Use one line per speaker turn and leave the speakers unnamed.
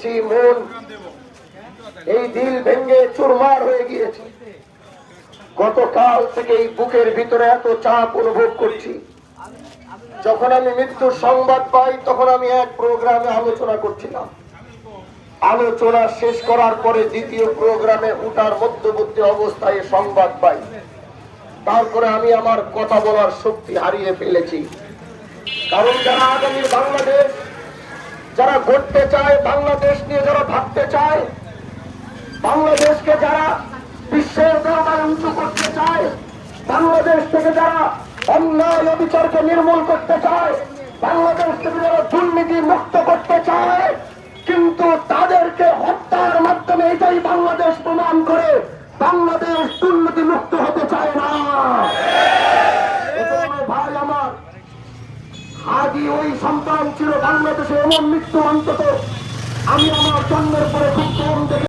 দেখছি মন, এই দিল ভেঙে চুরমার হয়ে গিয়েছে। গতকাল থেকে এই বুকের ভিতরে এত চাপ অনুভব করছি। যখন আমি মৃত্যুর সংবাদ পাই তখন আমি এক প্রোগ্রামে আলোচনা করছিলাম। আলোচনা শেষ করার পরে দ্বিতীয় প্রোগ্রামে উঠার মধ্যবর্তী অবস্থায় সংবাদ পাই। তারপরে আমি আমার কথা বলার শক্তি হারিয়ে ফেলেছি। কারণ যারা আগামী বাংলাদেশ, যারা গড়তে চায়, বাংলাদেশ নিয়ে যারা ভাবতে চায়, বাংলাদেশকে যারা বিশ্বের দরবারে উঁচু করতে চায়, বাংলাদেশ থেকে যারা অন্যায় অবিচারকে নির্মূল করতে চায়, বাংলাদেশ থেকে যারা দুর্নীতি মুক্ত করতে চায়, কিন্তু তাদেরকে হত্যার মাধ্যমে এটাই বাংলাদেশ প্রমাণ করে বাংলাদেশ দুর্নীতি মুক্ত হতে চায় না। ভাই আমার, আগে ওই সন্তান ছিল বাংলাদেশে এমন মৃত্যু অন্তত আমি আমার জন্মের পরে খুব কম দেখে